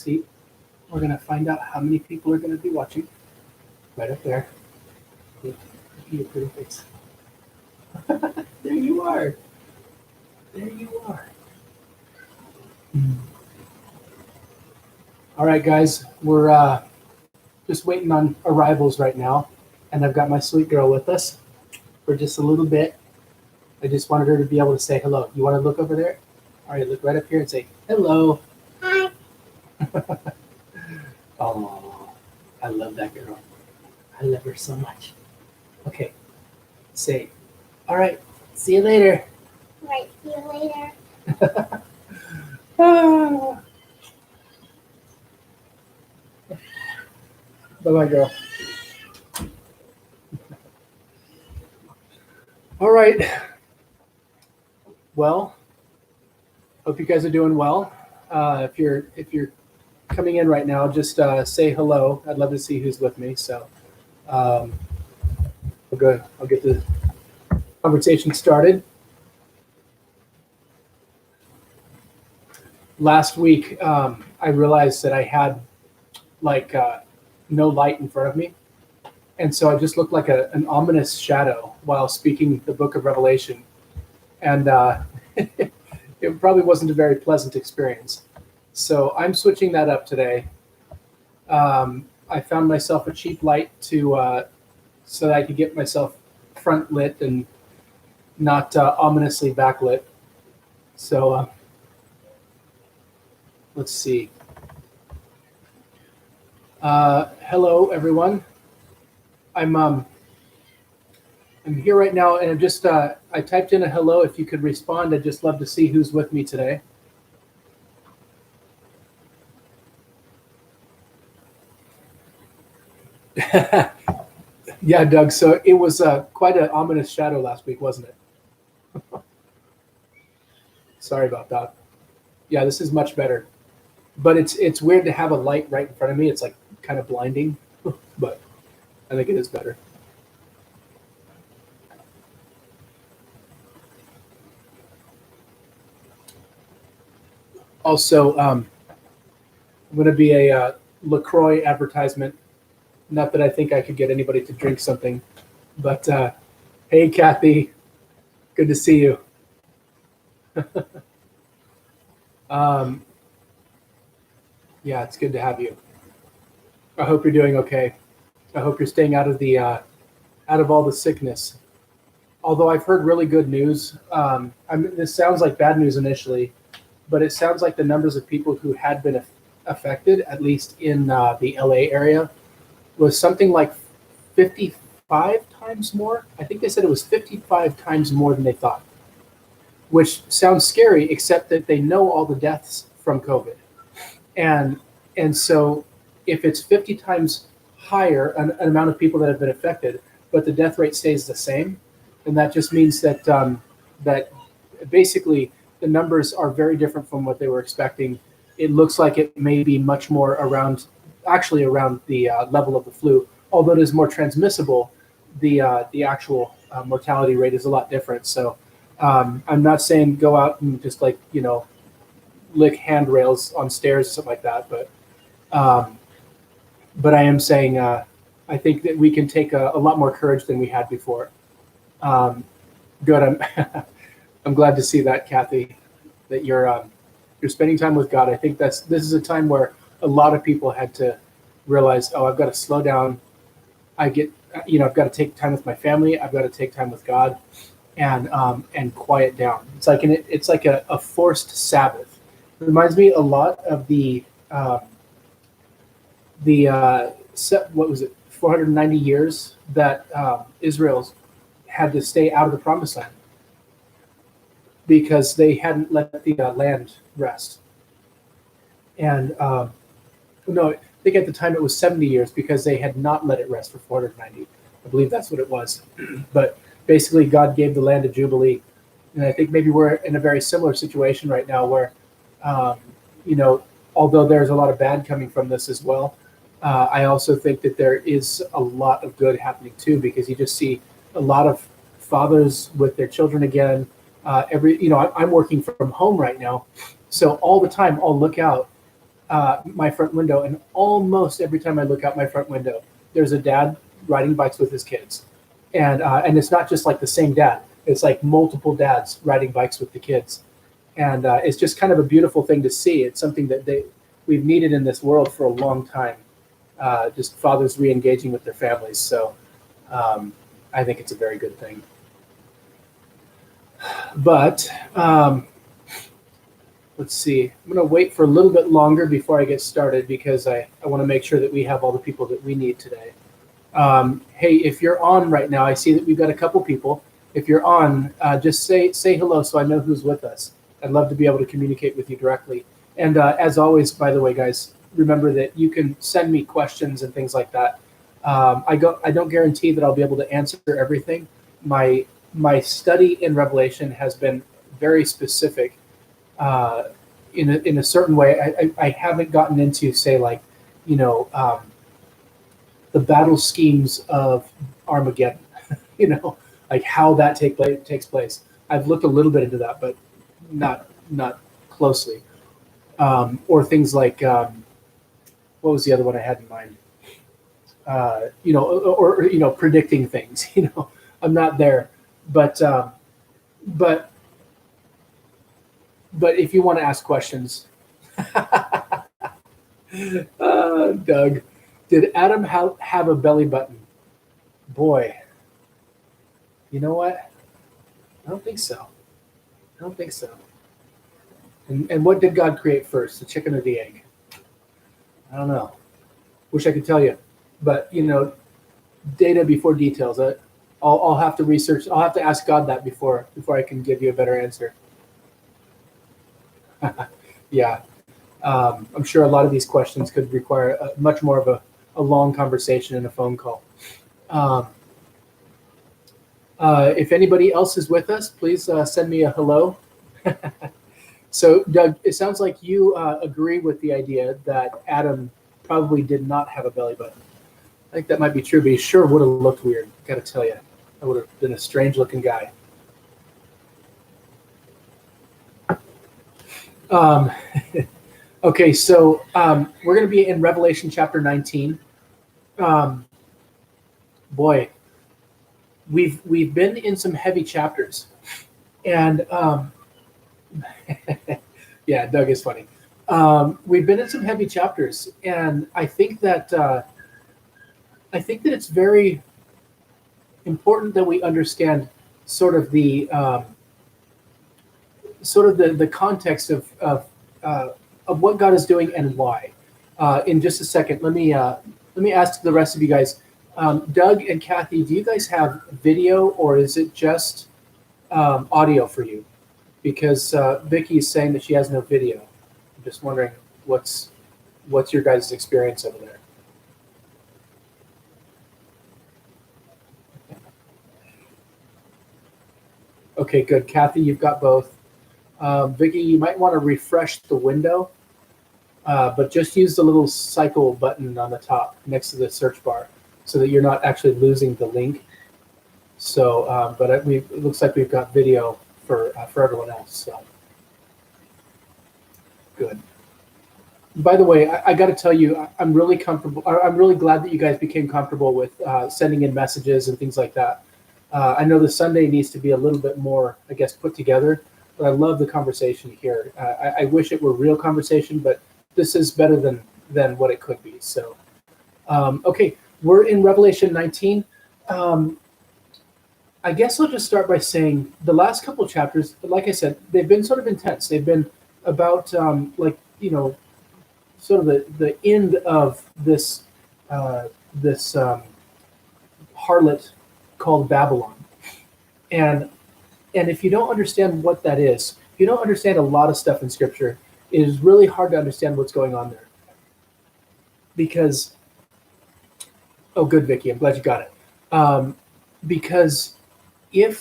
see. We're going to find out how many people are going to be watching. Right up there. Look at your pretty face. There you are. There you are. All right, guys. We're just waiting on arrivals right now. And I've got my sweet girl with us for just a little bit. I just wanted her to be able to say hello. You want to look over there? All right, look right up here and say hello. Hi. Oh, I love that girl. I love her so much. Okay, say, all right, see you later. Right, see you later. Bye-bye, girl. All right. Well, hope you guys are doing well. If you're coming in right now, just say hello. I'd love to see who's with me. So I'll get the conversation started. Last week, I realized that I had no light in front of me. And so I just looked like an ominous shadow while speaking the book of Revelation. And it probably wasn't a very pleasant experience. So I'm switching that up today. I found myself a cheap light so that I could get myself front lit and not ominously backlit. So let's see. Hello, everyone. I'm here right now, and I'm just I typed in a hello. If you could respond, I'd just love to see who's with me today. Yeah, Doug. So it was quite an ominous shadow last week, wasn't it? Sorry about that. Yeah, this is much better, but it's weird to have a light right in front of me. It's like kind of blinding, but I think it is better. Also, I'm going to be a LaCroix advertisement. Not that I think I could get anybody to drink something, but hey, Kathy, good to see you. Yeah, it's good to have you. I hope you're doing okay. I hope you're staying out of all the sickness. Although I've heard really good news. This sounds like bad news initially, but it sounds like the numbers of people who had been affected, at least in the LA area, was something like 55 times more. I think they said it was 55 times more than they thought, which sounds scary, except that they know all the deaths from COVID. And so if it's 50 times higher, an amount of people that have been affected, but the death rate stays the same, and that just means that that basically the numbers are very different from what they were expecting. It looks like it may be much more around the level of the flu. Although it is more transmissible, the actual mortality rate is a lot different. So I'm not saying go out and just lick handrails on stairs or something like that, but I am saying I think that we can take a lot more courage than we had before. Good. I'm glad to see that, Kathy, that you're spending time with God. I think this is a time where a lot of people had to realize, oh, I've got to slow down. I've got to take time with my family. I've got to take time with God, and quiet down. It's like a forced Sabbath. It reminds me a lot of the what was it, 490 years that Israel's had to stay out of the Promised Land because they hadn't let the land rest. And no, I think at the time it was 70 years because they had not let it rest for 490. I believe that's what it was. But basically, God gave the land a jubilee, and I think maybe we're in a very similar situation right now, where although there's a lot of bad coming from this as well, I also think that there is a lot of good happening too, because you just see a lot of fathers with their children again. I'm working from home right now, so all the time I'll look out my front window, and almost every time I look out my front window, there's a dad riding bikes with his kids, and it's not just like the same dad; it's like multiple dads riding bikes with the kids, and it's just kind of a beautiful thing to see. It's something that we've needed in this world for a long time. Just fathers re-engaging with their families. So I think it's a very good thing. But let's see. I'm going to wait for a little bit longer before I get started because I want to make sure that we have all the people that we need today. Hey, if you're on right now, I see that we've got a couple people. If you're on, just say hello so I know who's with us. I'd love to be able to communicate with you directly. And as always, by the way, guys, remember that you can send me questions and things like that. I don't guarantee that I'll be able to answer everything. My study in Revelation has been very specific in a certain way. I haven't gotten into, say, like, the battle schemes of Armageddon, like how that takes place. I've looked a little bit into that, but not closely. Or things like, what was the other one I had in mind? Or predicting things. I'm not there, but if you want to ask questions, Doug, did Adam have a belly button? Boy, you know what? I don't think so. And what did God create first, the chicken or the egg? I don't know. Wish I could tell you, but data before details. I'll have to research. I'll have to ask God that before I can give you a better answer. Yeah, I'm sure a lot of these questions could require much more of a long conversation and a phone call. If anybody else is with us, please send me a hello. So, Doug, it sounds like you agree with the idea that Adam probably did not have a belly button. I think that might be true, but he sure would have looked weird. Got to tell you, that would have been a strange-looking guy. Okay, so we're going to be in Revelation chapter 19. Boy, we've been in some heavy chapters, and yeah, Doug is funny. We've been in some heavy chapters, and I think that it's very important that we understand sort of the context of what God is doing and why. In just a second, let me ask the rest of you guys. Doug and Kathy, do you guys have video, or is it just audio for you? Because Vicky is saying that she has no video. I'm just wondering what's your guys' experience over there. Okay, good. Kathy, you've got both. Vicky, you might want to refresh the window, but just use the little cycle button on the top next to the search bar so that you're not actually losing the link. So, but it looks like we've got video for everyone else. So, good. By the way, I got to tell you, I'm really comfortable. I'm really glad that you guys became comfortable with sending in messages and things like that. I know the Sunday needs to be a little bit more, I guess, put together, but I love the conversation here. I wish it were real conversation, but this is better than what it could be. So, okay, we're in Revelation 19. I guess I'll just start by saying the last couple of chapters, like I said, they've been sort of intense. They've been about sort of the end of this harlot called Babylon. And if you don't understand what that is, if you don't understand a lot of stuff in Scripture, it is really hard to understand what's going on there. Because, oh, good, Vicky, I'm glad you got it. Because if